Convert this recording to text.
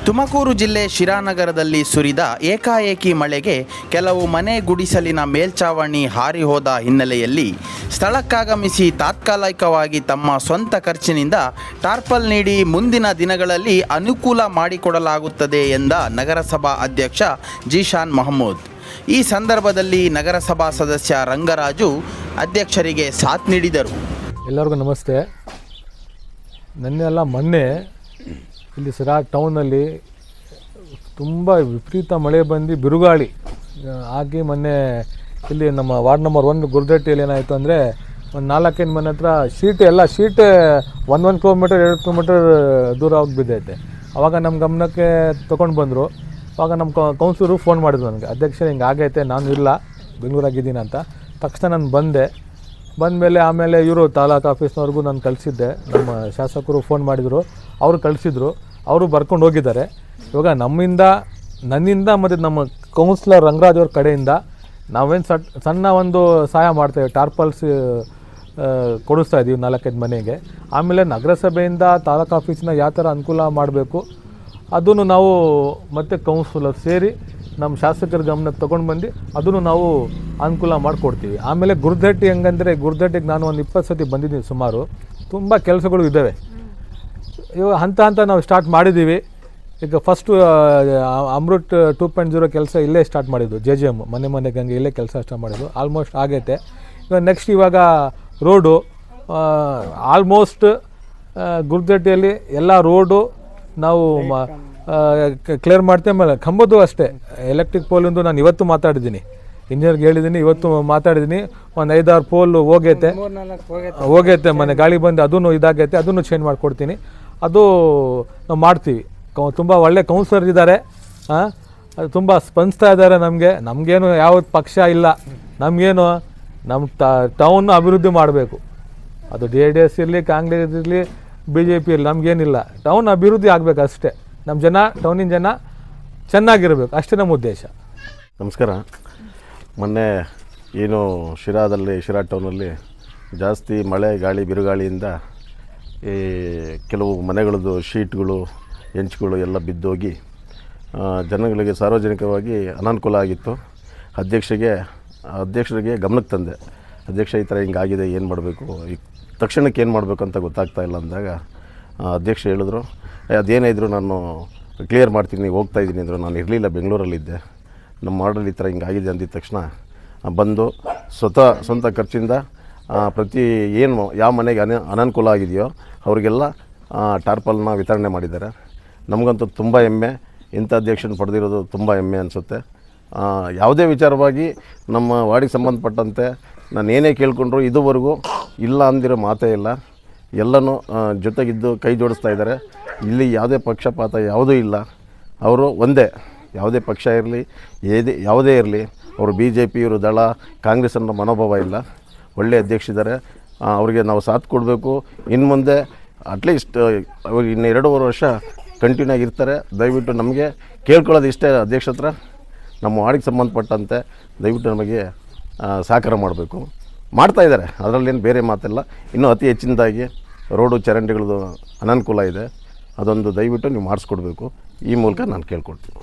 ತುಮಕೂರು ಜಿಲ್ಲೆ ಶಿರಾನಗರದಲ್ಲಿ ಸುರಿದ ಏಕಾಏಕಿ ಮಳೆಗೆ ಕೆಲವು ಮನೆ ಗುಡಿಸಲಿನ ಮೇಲ್ಚಾವಣಿ ಹಾರಿ ಹೋದ ಹಿನ್ನೆಲೆಯಲ್ಲಿ ಸ್ಥಳಕ್ಕಾಗಮಿಸಿ ತಾತ್ಕಾಲಿಕವಾಗಿ ತಮ್ಮ ಸ್ವಂತ ಖರ್ಚಿನಿಂದ ಟಾರ್ಪಲ್ ನೀಡಿ ಮುಂದಿನ ದಿನಗಳಲ್ಲಿ ಅನುಕೂಲ ಮಾಡಿಕೊಡಲಾಗುತ್ತದೆ ಎಂದ ನಗರಸಭಾ ಅಧ್ಯಕ್ಷ ಜೀಶಾನ್ ಮಹಮೂದ್. ಈ ಸಂದರ್ಭದಲ್ಲಿ ನಗರಸಭಾ ಸದಸ್ಯ ರಂಗರಾಜು ಅಧ್ಯಕ್ಷರಿಗೆ ಸಾಥ್ ನೀಡಿದರು. ಎಲ್ಲರಿಗೂ ನಮಸ್ತೆ. ಮೊನ್ನೆ ಇಲ್ಲಿ ಸಿರಾ ಟೌನಲ್ಲಿ ತುಂಬ ವಿಪರೀತ ಮಳೆ ಬಂದು ಬಿರುಗಾಳಿ ಆಗಿ ಮೊನ್ನೆ ಇಲ್ಲಿ ನಮ್ಮ ವಾರ್ಡ್ ನಂಬರ್ 1 ಗುರ್ದಟ್ಟಿಯಲ್ಲಿ ಏನಾಯಿತು ಅಂದರೆ ಒಂದು 4-5 ಮನೆ ಹತ್ರ ಶೀಟ್ 1 ಕಿಲೋಮೀಟರ್ 2 ಕಿಲೋಮೀಟರ್ ದೂರ ಹೋಗಿ ಬಿದ್ದೈತೆ. ಆವಾಗ ನಮ್ಮ ಗಮನಕ್ಕೆ ತೊಗೊಂಡು ಬಂದರು. ಆವಾಗ ನಮ್ಮ ಕೌನ್ಸಿಲರು ಫೋನ್ ಮಾಡಿದ್ರು ನನಗೆ, ಅಧ್ಯಕ್ಷ ಹಿಂಗೆ ಆಗೈತೆ, ನಾನು ಇಲ್ಲ ಬೆಂಗಳೂರಾಗಿದ್ದೀನಿ ಅಂತ. ತಕ್ಷಣ ನಾನು ಬಂದಮೇಲೆ ಆಮೇಲೆ ಇವರು ತಾಲೂಕು ಆಫೀಸ್ನವ್ರಿಗೂ ನಾನು ಕಳಿಸಿದ್ದೆ. ನಮ್ಮ ಶಾಸಕರು ಫೋನ್ ಮಾಡಿದರು, ಅವರು ಕಳಿಸಿದ್ರು, ಅವರು ಬರ್ಕೊಂಡು ಹೋಗಿದ್ದಾರೆ. ಇವಾಗ ನನ್ನಿಂದ ಮತ್ತು ನಮ್ಮ ಕೌನ್ಸಿಲರ್ ರಂಗರಾಜ್ ಅವ್ರ ಕಡೆಯಿಂದ ನಾವೇನು ಸಣ್ಣ ಒಂದು ಸಹಾಯ ಮಾಡ್ತೇವೆ, ಟಾರ್ಪಲ್ಸ್ ಕೊಡಿಸ್ತಾ ಇದ್ದೀವಿ 4-5 ಮನೆಗೆ. ಆಮೇಲೆ ನಗರಸಭೆಯಿಂದ ತಾಲೂಕು ಆಫೀಸಿನ ಯಾವ ಥರ ಅನುಕೂಲ ಮಾಡಬೇಕು ಅದನ್ನು ನಾವು ಮತ್ತು ಕೌನ್ಸಿಲರ್ ಸೇರಿ ನಮ್ಮ ಶಾಸಕರ ಗಮನಕ್ಕೆ ತೊಗೊಂಡು ಬಂದು ಅದನ್ನು ನಾವು ಅನುಕೂಲ ಮಾಡಿಕೊಡ್ತೀವಿ. ಆಮೇಲೆ ಗುರ್ದಟ್ಟಿ ಹೆಂಗಂದರೆ, ಗುರ್ದಟ್ಟಿಗೆ ನಾನು ಒಂದು 20 ಸತಿ ಬಂದಿದ್ದೀನಿ ಸುಮಾರು. ತುಂಬ ಕೆಲಸಗಳು ಇದ್ದಾವೆ. ಇವಾಗ ಹಂತ ನಾವು ಸ್ಟಾರ್ಟ್ ಮಾಡಿದ್ದೀವಿ. ಈಗ ಫಸ್ಟು ಅಮೃತ್ 2.0 ಕೆಲಸ ಇಲ್ಲೇ ಸ್ಟಾರ್ಟ್ ಮಾಡಿದ್ದು, JJM ಮನೆ ಗಂಗೆ ಇಲ್ಲೇ ಕೆಲಸ ಸ್ಟಾರ್ಟ್ ಮಾಡಿದ್ದು. ಆಲ್ಮೋಸ್ಟ್ ಆಗೈತೆ. ಇವಾಗ ರೋಡು ಆಲ್ಮೋಸ್ಟ್ ಗುರ್ದಟ್ಟಿಯಲ್ಲಿ ಎಲ್ಲ ರೋಡು ನಾವು ಕ್ಲಿಯರ್ ಮಾಡ್ತೇವೆ. ಆಮೇಲೆ ಕಂಬದ್ದು ಅಷ್ಟೇ, ಎಲೆಕ್ಟ್ರಿಕ್ ಪೋಲಿಂದು ನಾನು ಇವತ್ತು ಮಾತಾಡಿದ್ದೀನಿ, ಇಂಜಿನಿಯರ್ಗೆ ಹೇಳಿದ್ದೀನಿ, ಇವತ್ತು ಮಾತಾಡಿದ್ದೀನಿ. ಒಂದು 5-6 ಪೋಲ್ ಹೋಗೈತೆ ಮನೆ ಗಾಳಿ ಬಂದು ಅದನ್ನು ಇದಾಗೈತೆ, ಅದನ್ನು ಚೇಂಜ್ ಮಾಡಿಕೊಡ್ತೀನಿ. ಅದು ನಾವು ಮಾಡ್ತೀವಿ. ತುಂಬ ಒಳ್ಳೆ ಕೌನ್ಸಿಲರ್ ಇದ್ದಾರೆ, ಅದು ತುಂಬ ಸ್ಪಂದಿಸ್ತಾ ಇದ್ದಾರೆ. ನಮಗೇನು ಯಾವ ಪಕ್ಷ ಇಲ್ಲ, ನಮಗೇನು ನಮ್ಮ ಟೌನ್ ಅಭಿವೃದ್ಧಿ ಮಾಡಬೇಕು. ಅದು JDS ಇರಲಿ, ಕಾಂಗ್ರೆಸ್ ಇರಲಿ, BJP ಇರಲಿ, ನಮಗೇನಿಲ್ಲ. ಟೌನ್ ಅಭಿವೃದ್ಧಿ ಆಗಬೇಕು ಅಷ್ಟೇ. ನಮ್ಮ ಟೌನಿನ ಜನ ಚೆನ್ನಾಗಿರಬೇಕು, ಅಷ್ಟೇ ನಮ್ಮ ಉದ್ದೇಶ. ನಮಸ್ಕಾರ. ಮೊನ್ನೆ ಏನು ಶಿರಾ ಟೌನಲ್ಲಿ ಜಾಸ್ತಿ ಮಳೆ ಗಾಳಿ ಬಿರುಗಾಳಿಯಿಂದ ಈ ಕೆಲವು ಮನೆಗಳದ್ದು ಶೀಟ್ಗಳು ಹೆಂಚುಗಳು ಎಲ್ಲ ಬಿದ್ದೋಗಿ ಜನಗಳಿಗೆ ಸಾರ್ವಜನಿಕವಾಗಿ ಅನಾನುಕೂಲ ಆಗಿತ್ತು. ಅಧ್ಯಕ್ಷರಿಗೆ ಗಮನಕ್ಕೆ ತಂದೆ, ಅಧ್ಯಕ್ಷ ಈ ಥರ ಹಿಂಗಾಗಿದೆ, ಏನು ಮಾಡಬೇಕು, ಈ ತಕ್ಷಣಕ್ಕೆ ಏನು ಮಾಡಬೇಕು ಅಂತ ಗೊತ್ತಾಗ್ತಾ ಇಲ್ಲ ಅಂದಾಗ ಅಧ್ಯಕ್ಷ ಹೇಳಿದ್ರು, ಅದೇನಿದ್ರು ನಾನು ಕ್ಲಿಯರ್ ಮಾಡ್ತೀನಿ, ಹೋಗ್ತಾಯಿದ್ದೀನಿ ಅಂದರು. ನಾನು ಇರಲಿಲ್ಲ, ಬೆಂಗಳೂರಲ್ಲಿದ್ದೆ. ನಮ್ಮ ಮಾಡಲ್ ಈ ಥರ ಹಿಂಗಾಗಿದೆ ಅಂದಿದ ತಕ್ಷಣ ಬಂದು ಸ್ವಂತ ಖರ್ಚಿಂದ ಪ್ರತಿ ಯಾವ ಮನೆಗೆ ಅನಾನುಕೂಲ ಆಗಿದೆಯೋ ಅವರಿಗೆಲ್ಲ ಟಾರ್ಪಲ್ನ ವಿತರಣೆ ಮಾಡಿದ್ದಾರೆ. ನಮಗಂತೂ ತುಂಬ ಹೆಮ್ಮೆ, ಇಂಥ ಅಧ್ಯಕ್ಷನ ಪಡೆದಿರೋದು ತುಂಬ ಹೆಮ್ಮೆ ಅನಿಸುತ್ತೆ. ಯಾವುದೇ ವಿಚಾರವಾಗಿ ನಮ್ಮ ವಾರ್ಡಿಗೆ ಸಂಬಂಧಪಟ್ಟಂತೆ ನಾನು ಏನೇ ಕೇಳಿಕೊಂಡ್ರು ಇದುವರೆಗೂ ಇಲ್ಲ ಅಂದಿರೋ ಮಾತೇ ಇಲ್ಲ. ಎಲ್ಲನೂ ಜೊತೆಗಿದ್ದು ಕೈ ಜೋಡಿಸ್ತಾ ಇದ್ದಾರೆ. ಇಲ್ಲಿ ಯಾವುದೇ ಪಕ್ಷಪಾತ ಯಾವುದೂ ಇಲ್ಲ. ಅವರು ಒಂದೇ, ಯಾವುದೇ ಪಕ್ಷ ಇರಲಿ, ಯಾವುದೇ ಇರಲಿ, ಅವರು BJP ಇವರು ದಳ ಕಾಂಗ್ರೆಸ್ ಅನ್ನೋ ಮನೋಭಾವ ಇಲ್ಲ. ಒಳ್ಳೆ ಅಧ್ಯಕ್ಷರಿದ್ದಾರೆ, ಅವರಿಗೆ ನಾವು ಸಾಥ್ ಕೊಡಬೇಕು. ಇನ್ನು ಮುಂದೆ ಅಟ್ಲೀಸ್ಟ್ ಅವ್ರು ಇನ್ನು 2.5 ವರ್ಷ ಕಂಟಿನ್ಯೂ ಆಗಿರ್ತಾರೆ. ದಯವಿಟ್ಟು ನಮಗೆ ಕೇಳ್ಕೊಳ್ಳೋದು ಇಷ್ಟೇ, ಅಧ್ಯಕ್ಷ ಹತ್ರ ನಮ್ಮ ವಾರ್ಡಿಗೆ ಸಂಬಂಧಪಟ್ಟಂತೆ ದಯವಿಟ್ಟು ನಮಗೆ ಸಹಕಾರ ಮಾಡಬೇಕು. ಮಾಡ್ತಾಯಿದ್ದಾರೆ, ಅದರಲ್ಲೇನು ಬೇರೆ ಮಾತಿಲ್ಲ. ಇನ್ನೂ ಅತಿ ಹೆಚ್ಚಿನದಾಗಿ ರೋಡು ಚರಂಡಿಗಳದ್ದು ಅನಾನುಕೂಲ ಇದೆ, ಅದೊಂದು ದಯವಿಟ್ಟು ನೀವು ಮಾಡಿಸ್ಕೊಡ್ಬೇಕು. ಈ ಮೂಲಕ ನಾನು ಕೇಳ್ಕೊಳ್ತೀನಿ.